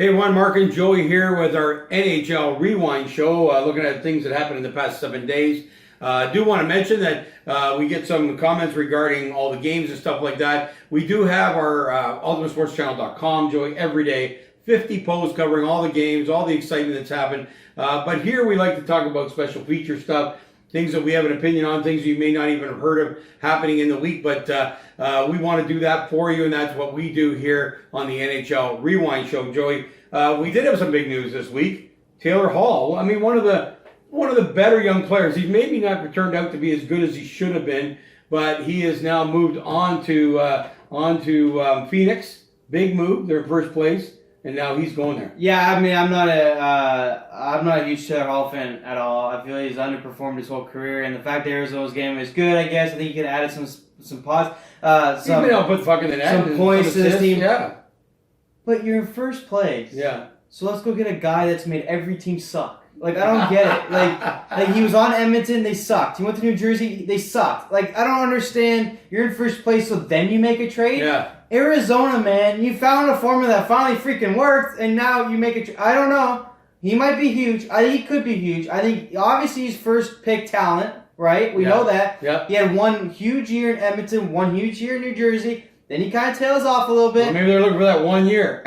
Hey, Juan, Mark, and Joey here with our NHL Rewind show, looking at things that happened in the past 7 days. I do want to mention that we get some comments regarding all the games and stuff like that. We do have our ultimatesportschannel.com, Joey, every day, 50 posts covering all the games, all the excitement that's happened. But here we like to talk about special feature stuff, things that we have an opinion on, things you may not even have heard of happening in the week, but we want to do that for you, and that's what we do here on the NHL Rewind show, Joey. We did have some big news this week. Taylor Hall, I mean, one of the better young players. He's maybe not turned out to be as good as he should have been, but he has now moved on to Phoenix. Big move. They're in first place. And now he's going there. Yeah, I mean, I'm not a huge Taylor Hall fan at all. I feel he's underperformed his whole career, and the fact that Arizona's game is good, I guess. I think he could add some pods, He's been able to put fucking the net, some points to this team. Yeah, but you're in first place. Yeah. So let's go get a guy that's made every team suck. Like, I don't get it. Like he was on Edmonton, they sucked. He went to New Jersey, they sucked. Like, I don't understand. You're in first place, so then you make a trade. Yeah. Arizona, man, you found a formula that finally freaking worked, and now you make it. I don't know. He might be huge. I think he could be huge. I think obviously he's first pick talent, right? We know that. Yeah. He had one huge year in Edmonton, one huge year in New Jersey. Then he kind of tails off a little bit. Well, maybe they're looking for that 1 year.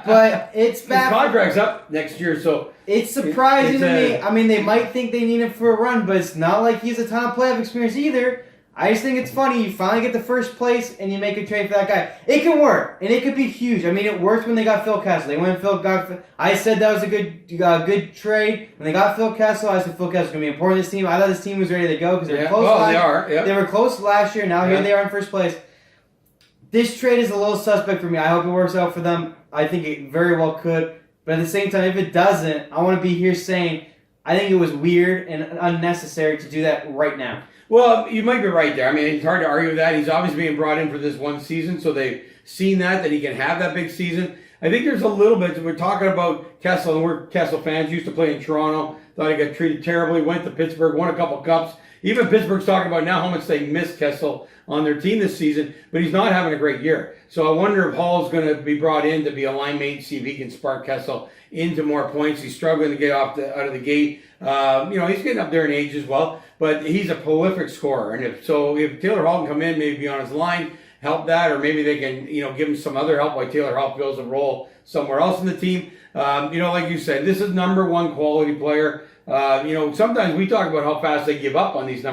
But it's bad. His contract's up next year, so it's surprising to me. I mean, they might think they need him for a run, but it's not like he has a ton of playoff experience either. I just think it's funny. You finally get the first place, and you make a trade for that guy. It can work, and it could be huge. I mean, it worked when they got Phil Kessel. They went and Phil got. I said that was a good trade. When they got Phil Kessel, I said Phil Kessel was going to be important to this team. I thought this team was ready to go because they were close. Well, they are. Yeah. They were close last year. Now here they are in first place. This trade is a little suspect for me. I hope it works out for them. I think it very well could. But at the same time, if it doesn't, I want to be here saying I think it was weird and unnecessary to do that right now. Well, you might be right there. I mean, it's hard to argue with that. He's obviously being brought in for this one season, so they've seen that he can have that big season. I think there's a little bit, we're talking about Kessel, and we're Kessel fans, used to play in Toronto, thought he got treated terribly, went to Pittsburgh, won a couple cups. Even Pittsburgh's talking about now how much they miss Kessel on their team this season, but he's not having a great year. So I wonder if Hall's going to be brought in to be a line mate, see if he can spark Kessel into more points. He's struggling to get out of the gate. He's getting up there in age as well, but he's a prolific scorer. And if Taylor Hall can come in, maybe be on his line, help that, or maybe they can, give him some other help while Taylor Hall fills a role somewhere else in the team. Like you said, this is number one quality player. Sometimes we talk about how fast they give up on these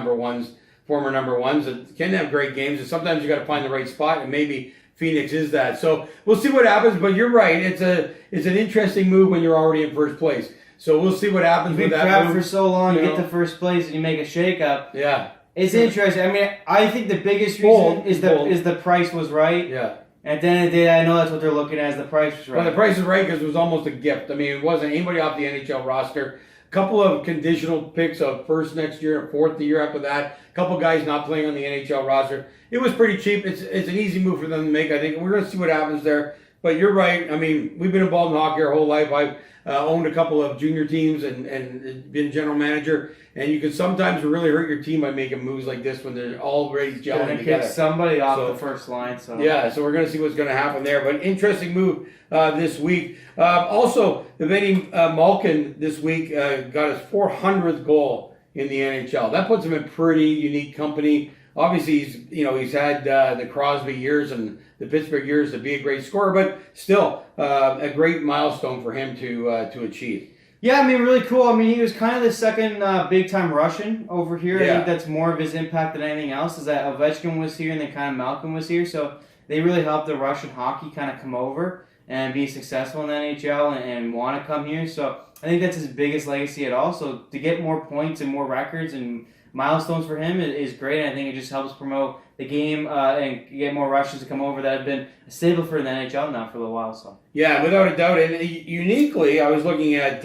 former number ones that can have great games, and sometimes you got to find the right spot, and maybe Phoenix is that. So we'll see what happens, but you're right. It's an interesting move when you're already in first place. So we'll see what happens with that move. You've been trapped for so long, you get to first place, and you make a shakeup. Yeah. It's interesting. I mean, I think the biggest reason is the price was right. Yeah. At the end of the day, I know that's what they're looking at, is the price was right. Well, the price is right because it was almost a gift. I mean, it wasn't anybody off the NHL roster. A couple of conditional picks of first next year and fourth the year after that. A couple guys not playing on the NHL roster. It was pretty cheap. It's an easy move for them to make. I think we're going to see what happens there. But you're right. I mean, we've been involved in hockey our whole life. I've owned a couple of junior teams and been general manager. And you can sometimes really hurt your team by making moves like this when they're already gelling together. Kick somebody off the first line. So we're going to see what's going to happen there. But interesting move this week. Also, Evgeny Malkin this week got his 400th goal in the NHL. That puts him in pretty unique company. Obviously, he's had the Crosby years and the Pittsburgh years to be a great scorer, but still a great milestone for him to achieve. Yeah, I mean, really cool. I mean, he was kind of the second big-time Russian over here. Yeah. I think that's more of his impact than anything else, is that Ovechkin was here and then kind of Malkin was here. So they really helped the Russian hockey kind of come over and be successful in the NHL and want to come here. So I think that's his biggest legacy at all. So to get more points and more records and milestones for him is great. And I think it just helps promote the game and get more Russians to come over that have been a staple for the NHL now for a little while. So yeah, without a doubt. And uniquely, I was looking at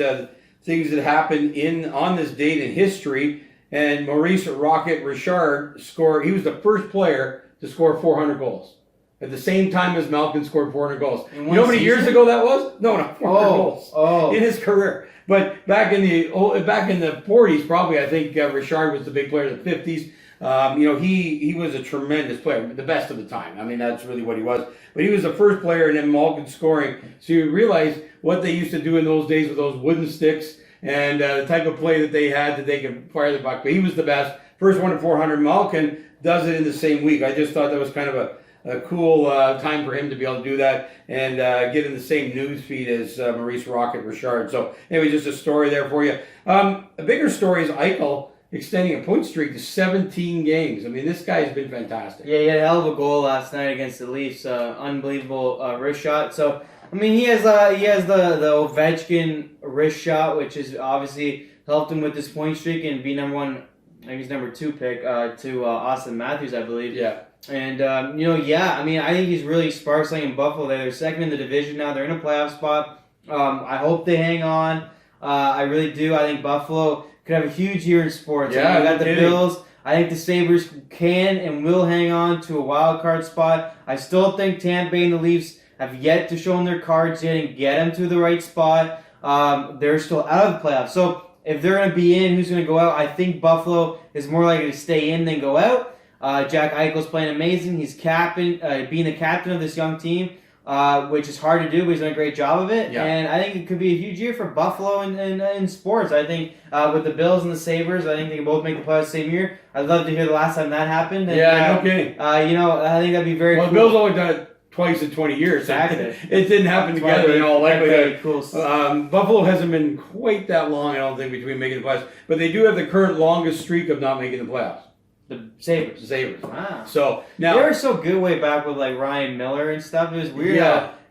things that happened on this date in history, and Maurice Rocket Richard scored. He was the first player to score 400 goals at the same time as Malkin scored 400 goals. You know how many years ago that was? No, 400 goals in his career. But back in the 40s, probably, I think Richard was the big player in the 50s. He was a tremendous player, the best of the time. I mean, that's really what he was. But he was the first player, and then Malkin scoring. So you realize what they used to do in those days with those wooden sticks and the type of play that they had that they could fire the puck. But he was the best. First one to 400. Malkin does it in the same week. I just thought that was kind of a cool time for him to be able to do that and get in the same news feed as Maurice Rocket Richard. So anyway, just a story there for you. A bigger story is Eichel extending a point streak to 17 games. I mean, this guy's been fantastic. Yeah, he had a hell of a goal last night against the Leafs. Unbelievable wrist shot. So, I mean, he has the Ovechkin wrist shot, which has obviously helped him with this point streak and be number one. I think he's number 2 pick to Austin Matthews, I believe. Yeah. And, I mean, I think he's really sparkling in Buffalo. They're second in the division now. They're in a playoff spot. I hope they hang on. I really do. I think Buffalo could have a huge year in sports. Yeah, we got the Bills. I think the Sabres can and will hang on to a wild card spot. I still think Tampa Bay and the Leafs have yet to show them their cards yet and get them to the right spot. They're still out of the playoffs. So, if they're going to be in, who's going to go out? I think Buffalo is more likely to stay in than go out. Jack Eichel's playing amazing. He's being the captain of this young team, which is hard to do, but he's done a great job of it. Yeah. And I think it could be a huge year for Buffalo in sports. I think with the Bills and the Sabres, I think they can both make the playoffs the same year. I'd love to hear the last time that happened. And, yeah, no kidding. I think that'd be very cool. Well, the Bills only done it twice in 20 years. Exactly. It didn't happen together in all likelihood. Cool. Buffalo hasn't been quite that long, I don't think, between making the playoffs. But they do have the current longest streak of not making the playoffs. The Sabres. Wow. So now they were so good way back with like Ryan Miller and stuff. It was weird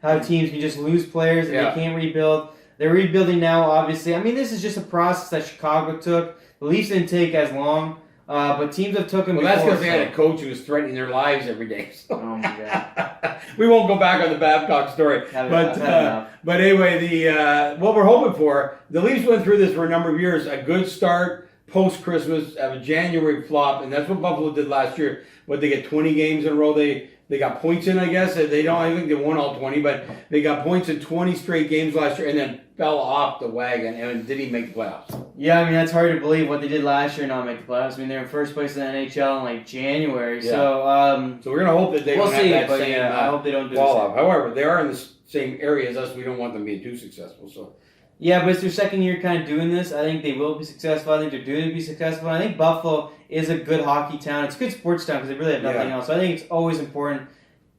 how teams can just lose players and they can't rebuild. They're rebuilding now, obviously. I mean, this is just a process that Chicago took. The Leafs didn't take as long. But teams have took them before. That's because they had a coach who was threatening their lives every day. So. Oh my God! We won't go back on the Babcock story. But anyway, what we're hoping for, the Leafs went through this for a number of years. A good start post-Christmas, have a January flop, and that's what Buffalo did last year. But they get 20 games in a row. They got points in, I guess. I think they won all 20, but they got points in 20 straight games last year and then fell off the wagon and didn't make the playoffs. Yeah, I mean, that's hard to believe what they did last year and not make the playoffs. I mean, they're in first place in the NHL in like January. Yeah. So we're going to hope that they don't have that same I hope they don't do fall off. However, they are in the same area as us. We don't want them being too successful. So. Yeah, but it's their second year kind of doing this. I think they will be successful. I think they're due to be successful. I think Buffalo is a good hockey town. It's a good sports town because they really have nothing else. So I think it's always important,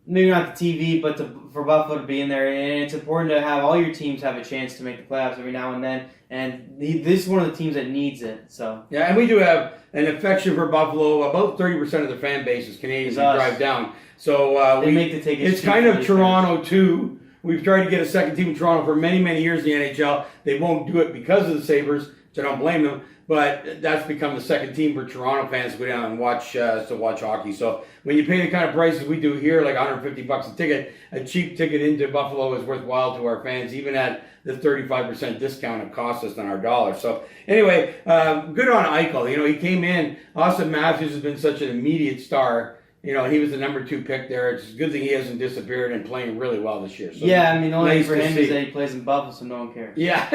maybe not the TV, but for Buffalo to be in there. And it's important to have all your teams have a chance to make the playoffs every now and then. And this is one of the teams that needs it. So yeah, and we do have an affection for Buffalo. About 30% of the fan base is Canadians who drive down. So they make the tickets. It's kind of Toronto too. We've tried to get a second team in Toronto for many, many years in the NHL. They won't do it because of the Sabres, which I don't blame them. But that's become the second team for Toronto fans to go down and watch hockey. So when you pay the kind of prices we do here, like $150 a ticket, a cheap ticket into Buffalo is worthwhile to our fans, even at the 35% discount it costs us on our dollar. So anyway, good on Eichel. He came in. Austin Matthews has been such an immediate star. He was the number 2 pick there. It's a good thing he hasn't disappeared and playing really well this year. So yeah, I mean, the only thing for him is that he plays in Buffalo, so no one cares. Yeah,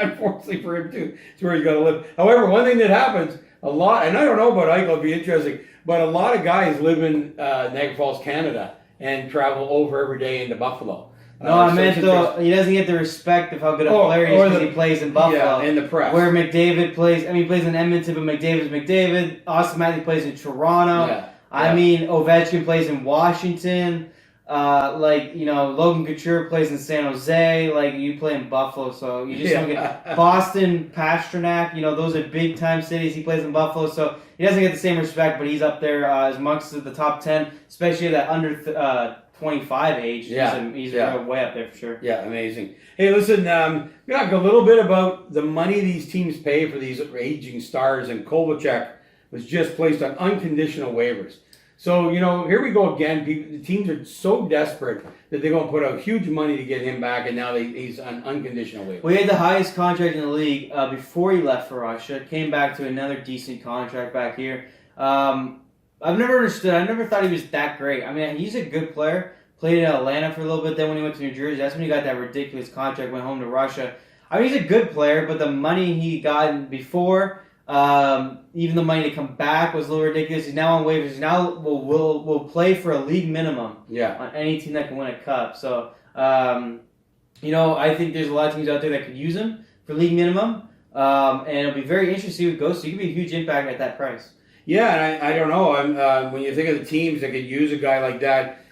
unfortunately for him too. It's where he's got to live. However, one thing that happens a lot, and I don't know about Eichel, it'd be interesting, but a lot of guys live in Niagara Falls, Canada, and travel over every day into Buffalo. No, I meant though, he doesn't get the respect of how good a player he is because he plays in Buffalo. Yeah, in the press. Where McDavid plays, he plays in Edmonton, but McDavid's McDavid. Austin Matthews plays in Toronto. Yeah. I mean, Ovechkin plays in Washington. Logan Couture plays in San Jose. You play in Buffalo, so you just don't get Boston, Pasternak. Those are big time cities. He plays in Buffalo, so he doesn't get the same respect. But he's up there as amongst the top 10, especially at that under 25 age. Yeah, he's way up there for sure. Yeah, amazing. Hey, listen, we talk a little bit about the money these teams pay for these aging stars, and Kovalchuk was just placed on unconditional waivers. So, here we go again. The teams are so desperate that they're going to put out huge money to get him back, and now he's on unconditional waivers. Well, he had the highest contract in the league before he left for Russia. Came back to another decent contract back here. I've never understood. I never thought he was that great. I mean, he's a good player. Played in Atlanta for a little bit. Then when he went to New Jersey, that's when he got that ridiculous contract, went home to Russia. I mean, he's a good player, but the money he got before... even the money to come back was a little ridiculous. He's now on waivers. He now will play for a league minimum on any team that can win a cup. So, I think there's a lot of teams out there that could use him for league minimum. And it'll be very interesting to see what goes. So he could be a huge impact at that price. Yeah, and I don't know. When you think of the teams that could use a guy like that,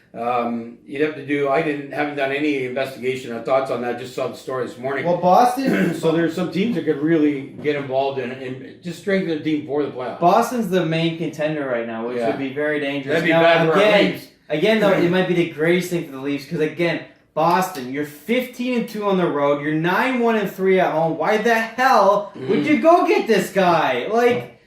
you'd have to do. Haven't done any investigation or thoughts on that. Just saw the story this morning. Well, Boston. So there's some teams that could really get involved in just strengthen their team for the playoffs. Boston's the main contender right now, which would be very dangerous. That'd be bad for our Leafs. Again, though, it might be the greatest thing for the Leafs because again, Boston, you're 15-2 on the road. You're 9-1-3 at home. Why the hell would you go get this guy? Like,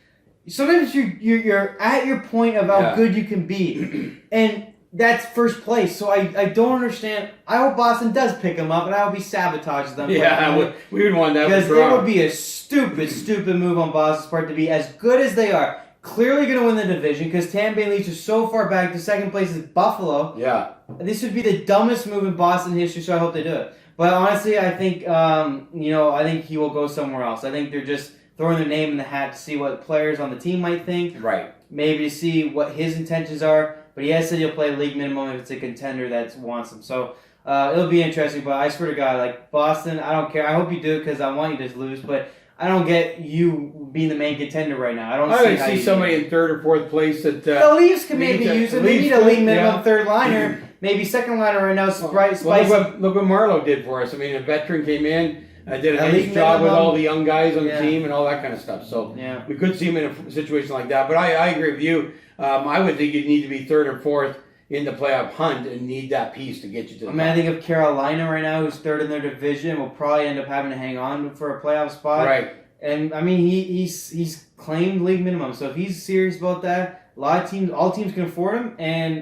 sometimes you're at your point of how good you can be, and that's first place. So I don't understand. I hope Boston does pick him up, and I hope he sabotages them. Yeah, we would want that because it would be a stupid move on Boston's part to be as good as they are. Clearly going to win the division because Tampa Bay Leafs are so far back. The second place is Buffalo. Yeah. This would be the dumbest move in Boston history, so I hope they do it. But honestly, I think I think he will go somewhere else. I think they're just throwing their name in the hat to see what players on the team might think. Right. Maybe to see what his intentions are. But he has said he'll play league minimum if it's a contender that wants him. So it'll be interesting. But I swear to God, like Boston, I don't care. I hope you do because I want you to lose. But I don't get you being the main contender right now. I would see somebody in third or fourth place that the Leafs can maybe use him. They need a league minimum third liner, maybe second liner right now. Look what Marlowe did for us. I mean, a veteran came in, did a nice job with all the young guys on the team and all that kind of stuff. So we could see him in a situation like that. But I agree with you. I would think you'd need to be third or fourth in the playoff hunt and need that piece to get you to the I think of Carolina right now, who's third in their division, will probably end up having to hang on for a playoff spot. Right. And I mean, he's claimed league minimum, so if he's serious about that, all teams can afford him, and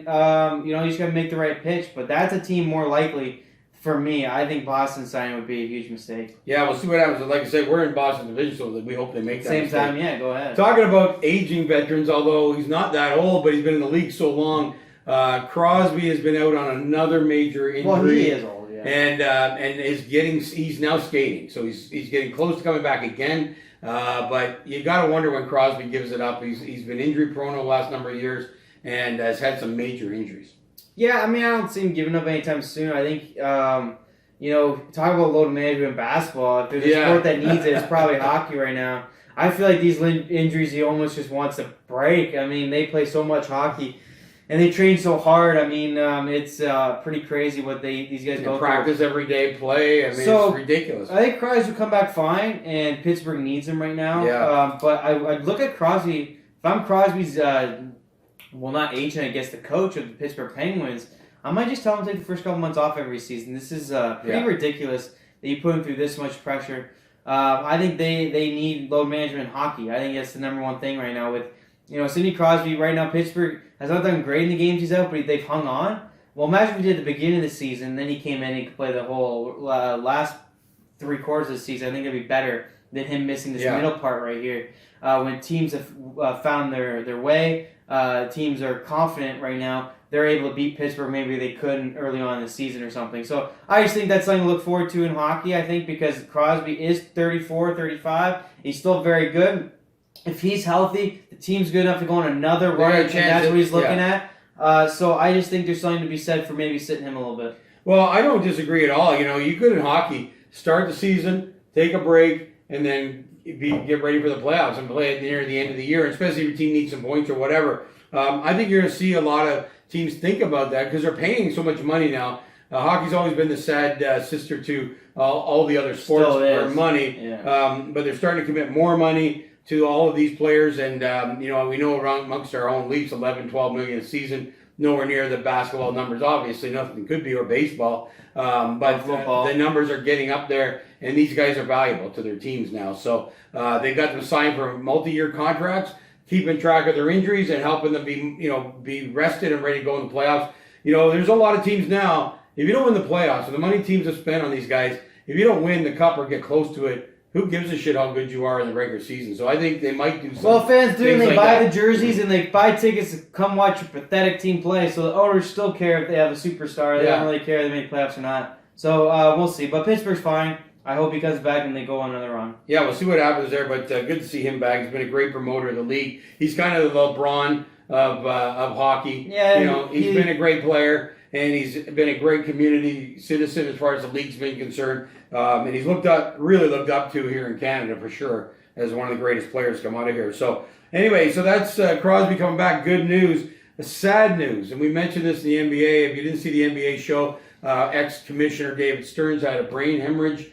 you just got to make the right pitch. But that's a team more likely for me. I think Boston signing would be a huge mistake. Yeah, we'll see what happens. Like I said, we're in Boston division, so we hope they make that. Same time, yeah. Go ahead. Talking about aging veterans, although he's not that old, but he's been in the league so long. Crosby has been out on another major injury. Well, he is old, yeah. And he's now skating, so he's getting close to coming back again. But you got to wonder when Crosby gives it up. He's been injury prone over the last number of years and has had some major injuries. Yeah, I mean, I don't see him giving up anytime soon. I think talk about load management in basketball. If there's a sport that needs it, it's probably hockey right now. I feel like these injuries, he almost just wants to break. I mean, they play so much hockey. And they train so hard. I mean, it's pretty crazy what these guys go through. Practice every day, play. I mean, it's ridiculous. I think Crosby will come back fine, and Pittsburgh needs him right now. Yeah. But I look at Crosby. If I'm Crosby's, not agent, I guess the coach of the Pittsburgh Penguins, I might just tell him to take the first couple months off every season. This is pretty ridiculous that you put him through this much pressure. I think they need load management in hockey. I think that's the number one thing right now with. Sidney Crosby, right now, Pittsburgh has not done great in the games he's out, but they've hung on. Well, imagine if he did at the beginning of the season, then he came in and he could play the whole last 3 quarters of the season. I think it'd be better than him missing this middle part right here. When teams have found their way, teams are confident right now, they're able to beat Pittsburgh. Maybe they couldn't early on in the season or something. So I just think that's something to look forward to in hockey, I think, because Crosby is 34, 35. He's still very good. If he's healthy, the team's good enough to go on another run, and that's what he's looking at. So I just think there's something to be said for maybe sitting him a little bit. Well, I don't disagree at all. You could in hockey start the season, take a break, and then get ready for the playoffs and play it near the end of the year, especially if your team needs some points or whatever. I think you're going to see a lot of teams think about that because they're paying so much money now. Hockey's always been the sad sister to all the other sports for money, but they're starting to commit more money to all of these players, and we know around amongst our own leagues, 11, 12 million a season, nowhere near the basketball numbers. Obviously, nothing could be, or baseball, but the numbers are getting up there, and these guys are valuable to their teams now. So they got them signed for multi-year contracts, keeping track of their injuries and helping them be rested and ready to go in the playoffs. There's a lot of teams now. If you don't win the playoffs, and the money teams have spent on these guys, if you don't win the cup or get close to it, who gives a shit how good you are in the regular season? So I think they might do something. Well, fans do, and they buy the jerseys and they buy tickets to come watch a pathetic team play. So the owners still care if they have a superstar. They don't really care if they make playoffs or not. So we'll see. But Pittsburgh's fine. I hope he comes back and they go on another run. Yeah, we'll see what happens there. But good to see him back. He's been a great promoter of the league. He's kind of the LeBron of hockey. Yeah, he's been a great player. and he's been a great community citizen as far as the league's been concerned. And he's really looked up to here in Canada for sure as one of the greatest players to come out of here. So anyway, so that's Crosby coming back. Good news. Sad news, and we mentioned this in the NBA. If you didn't see the NBA show, ex-commissioner David Stearns had a brain hemorrhage.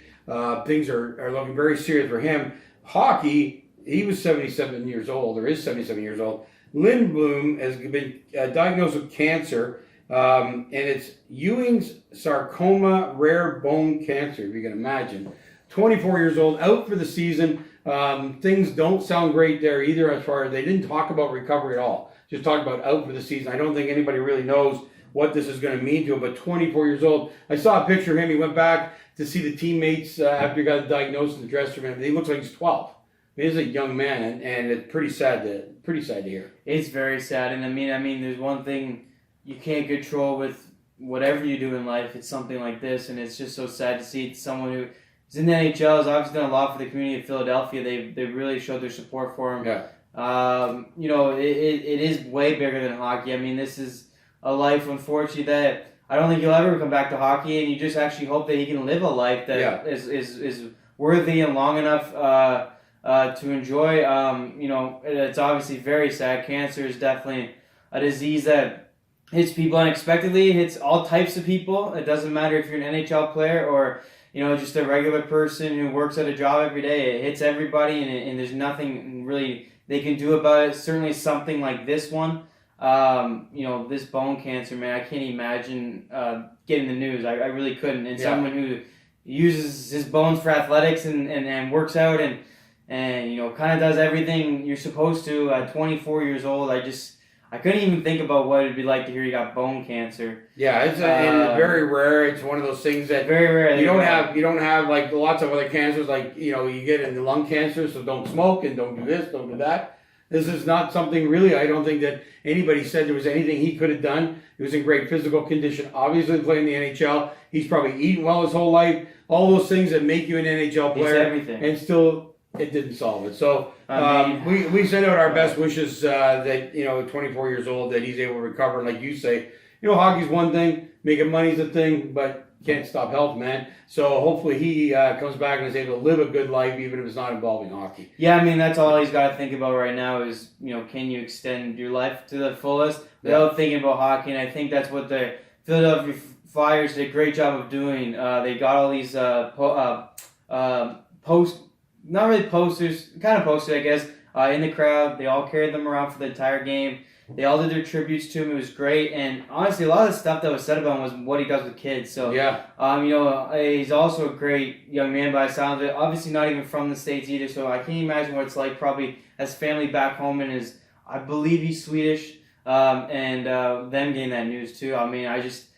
Things are looking very serious for him. Hockey, he was 77 years old, or is 77 years old. Lindblom has been diagnosed with cancer, and it's Ewing's sarcoma, rare bone cancer, if you can imagine. 24 years old, out for the season. Things don't sound great there either, as far as they didn't talk about recovery at all. Just talk about out for the season. I don't think anybody really knows what this is going to mean to him, but 24 years old. I saw a picture of him. He went back to see the teammates after he got diagnosed in the dressing room. He looks like he's 12. He's a young man, and it's pretty sad to hear. It's very sad, and I mean, there's one thing you can't control with whatever you do in life. It's something like this, and it's just so sad to see someone who is in the NHL, has obviously done a lot for the community of Philadelphia. They really showed their support for him. Yeah. It is way bigger than hockey. I mean, this is a life, unfortunately, that I don't think he'll ever come back to hockey, and you just actually hope that he can live a life that is worthy and long enough to enjoy. It's obviously very sad. Cancer is definitely a disease that hits people unexpectedly. It hits all types of people. It doesn't matter if you're an NHL player or just a regular person who works at a job every day. It hits everybody, and there's nothing really they can do about it. Certainly something like this one. This bone cancer, man, I can't imagine getting the news. I really couldn't. And someone who uses his bones for athletics and works out and kind of does everything you're supposed to at 24 years old. I couldn't even think about what it'd be like to hear you got bone cancer. Yeah, it's very rare. It's one of those things that very rare. You don't have like lots of other cancers. Like you get into lung cancer, so don't smoke and don't do this, don't do that. This is not something really. I don't think that anybody said there was anything he could have done. He was in great physical condition. Obviously, playing the NHL, he's probably eaten well his whole life. All those things that make you an NHL player, everything. And still. It didn't solve it. So we send out our best wishes that 24 years old, that he's able to recover. And like you say, hockey's one thing, making money's a thing, but can't stop health, man. So hopefully he comes back and is able to live a good life, even if it's not involving hockey. Yeah, I mean, that's all he's got to think about right now is, can you extend your life to the fullest without thinking about hockey? And I think that's what the Philadelphia Flyers did a great job of doing. They got all these not really posters, kind of posters, I guess, in the crowd. They all carried them around for the entire game. They all did their tributes to him. It was great. And honestly, a lot of the stuff that was said about him was what he does with kids. So, he's also a great young man by the sound of it. Obviously not even from the States either. So I can't imagine what it's like probably as family back home. And I believe he's Swedish. And them getting that news too. I mean, I just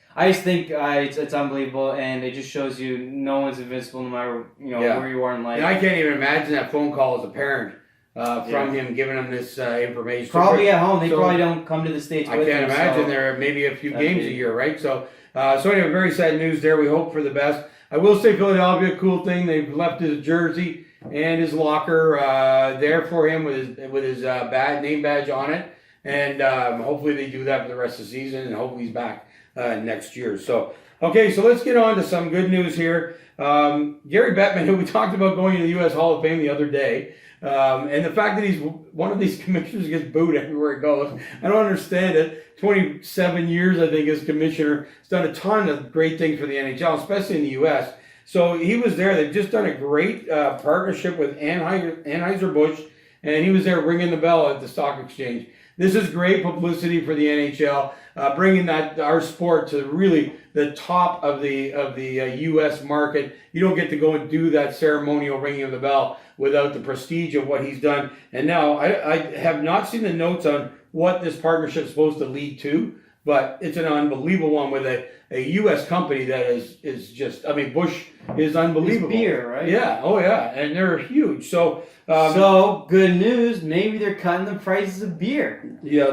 think it's unbelievable, and it just shows you no one's invincible no matter where you are in life. And I can't even imagine that phone call as a parent from him giving him this information. Probably at home. They probably don't come to the States with him. I can't imagine. There are maybe a few games a year, right? So anyway, very sad news there. We hope for the best. I will say Philadelphia, cool thing, they've left his jersey and his locker there for him with his name badge on it. And hopefully they do that for the rest of the season, and hopefully he's back next year. So let's get on to some good news here. Gary Bettman, who we talked about going to the U.S. Hall of Fame the other day, and the fact that he's one of these commissioners gets booed everywhere he goes. I don't understand it. 27 years, I think, as commissioner. He's done a ton of great things for the NHL, especially in the U.S. So he was there. They've just done a great partnership with Anheuser-Busch, and he was there ringing the bell at the stock exchange. This is great publicity for the NHL, bringing our sport to really the top of the U.S. market. You don't get to go and do that ceremonial ringing of the bell without the prestige of what he's done. And now I have not seen the notes on what this partnership is supposed to lead to, but it's an unbelievable one with a U.S. company that is just, I mean, Busch is unbelievable. It's beer, right? Yeah, oh yeah, and they're huge. So good news, maybe they're cutting the prices of beer. Yeah,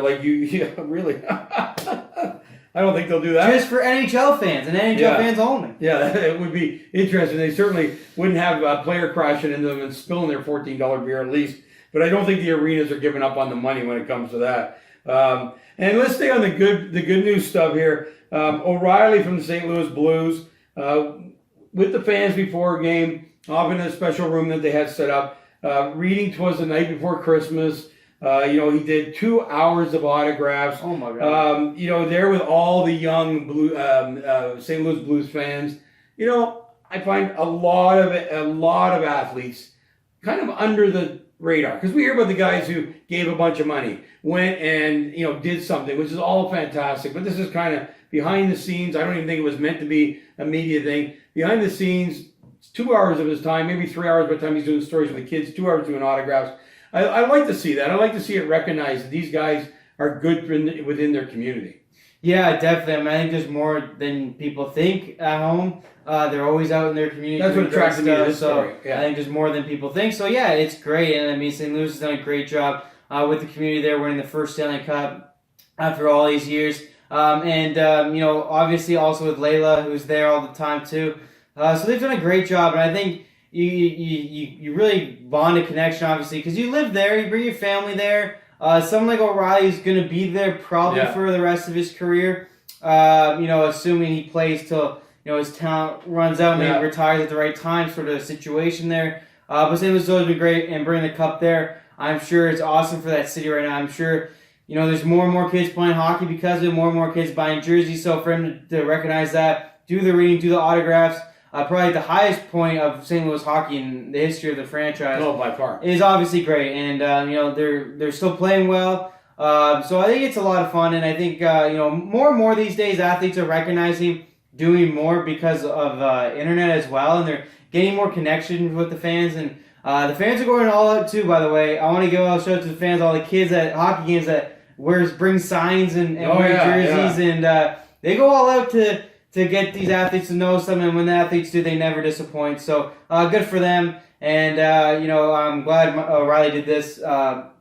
really. I don't think they'll do that. Just for NHL fans and NHL fans only. Yeah, it would be interesting. They certainly wouldn't have a player crashing into them and spilling their $14 beer at least. But I don't think the arenas are giving up on the money when it comes to that. And let's stay on the good news stuff here. O'Reilly from the St. Louis Blues, with the fans before a game, off in a special room that they had set up, reading to us the night before Christmas. He did 2 hours of autographs. Oh my God. There with all the young St. Louis Blues fans. I find a lot of athletes kind of under the radar, because we hear about the guys who gave a bunch of money, went and did something, which is all fantastic. But this is kind of behind the scenes. I don't even think it was meant to be a media thing. Behind the scenes, it's 2 hours of his time, maybe 3 hours by the time he's doing stories with the kids, 2 hours doing autographs. I like to see that. I like to see it recognized that these guys are good within their community. Yeah, definitely. I think there's more than people think at home. They're always out in their community. That's what attracted me to this story. Yeah. I think there's more than people think. So yeah, it's great. And St. Louis has done a great job with the community there, winning the first Stanley Cup after all these years. Obviously also with Layla, who's there all the time too. So they've done a great job, and I think you really bond a connection, obviously, because you live there, you bring your family there. Someone like O'Reilly is going to be there probably for the rest of his career. Assuming he plays till his talent runs out, maybe retires at the right time, sort of situation there. But St. Louis has always been great, and bringing the cup there, I'm sure it's awesome for that city right now. I'm sure there's more and more kids playing hockey because of it, more and more kids buying jerseys. So for him to recognize that, do the reading, do the autographs. Probably the highest point of St. Louis hockey in the history of the franchise. Oh, by far. Is obviously great, and they're still playing well. So I think it's a lot of fun, and I think more and more these days athletes are recognizing doing more because of internet as well, and they're getting more connection with the fans, and the fans are going all out too. By the way, I want to give a shout out to the fans, all the kids at hockey games that bring signs and wear jerseys, and they go all out to get these athletes to know something, and when the athletes do, they never disappoint. So good for them, and I'm glad O'Reilly did this.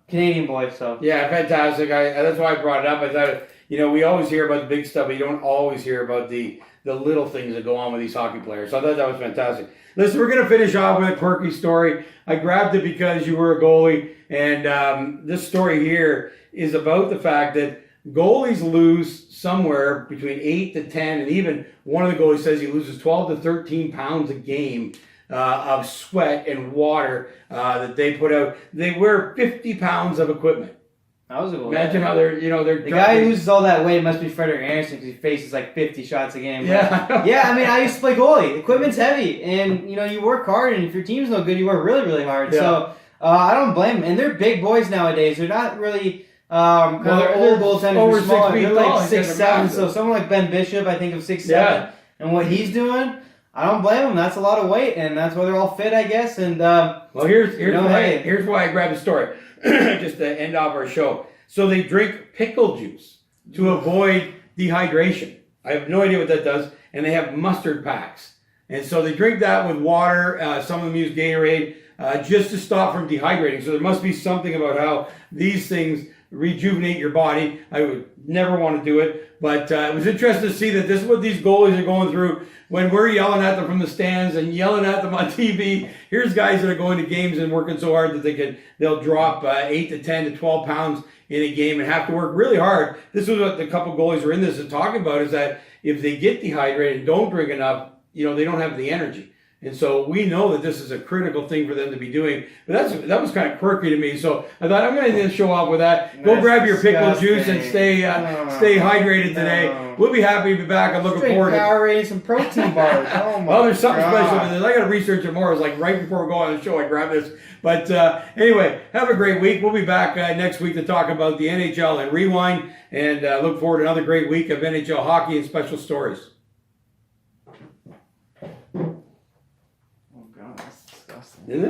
Canadian boy, so. Yeah, fantastic. That's why I brought it up. I thought, we always hear about the big stuff, but you don't always hear about the little things that go on with these hockey players. So I thought that was fantastic. Listen, we're going to finish off with a quirky story. I grabbed it because you were a goalie, and this story here is about the fact that goalies lose somewhere between 8 to 10, and even one of the goalies says he loses 12 to 13 pounds a game of sweat and water that they put out. They wear 50 pounds of equipment. That was a goal. Imagine how they're the guy who loses all that weight must be Frederick Anderson, because he faces like 50 shots a game. Yeah. Yeah, I used to play goalie. Equipment's heavy, and you work hard, and if your team's no good, you work really, really hard. Yeah. So I don't blame them. And they're big boys nowadays. They're not really they're old goaltenders. Over are smaller. 6 feet they're tall. like 6'7". So someone like Ben Bishop, I think of 6'7", and what he's doing, I don't blame him. That's a lot of weight, and that's why they're all fit, I guess. And here's why I grabbed the story, just to end off our show. So they drink pickle juice to avoid dehydration. I have no idea what that does, and they have mustard packs, and so they drink that with water. Some of them use Gatorade just to stop from dehydrating. So there must be something about how these things rejuvenate your body. I would never want to do it, but it was interesting to see that this is what these goalies are going through when we're yelling at them from the stands and yelling at them on TV. Here's guys that are going to games and working so hard that they'll drop 8 to 10 to 12 pounds in a game and have to work really hard. This is what the couple goalies were in this and talking about, is that if they get dehydrated and don't drink enough, they don't have the energy. And so we know that this is a critical thing for them to be doing. But that was kind of quirky to me. So I thought I'm going to show off with that. Go grab your pickle juice and stay hydrated today. We'll be happy to be back. I'm looking forward to Powerade and some protein bars. Oh my well, there's something God. special with this. I got to research it more. It was like right before we go on the show, I grabbed this. But anyway, have a great week. We'll be back next week to talk about the NHL and Rewind. And look forward to another great week of NHL hockey and special stories. Oh God, that's disgusting. Isn't it?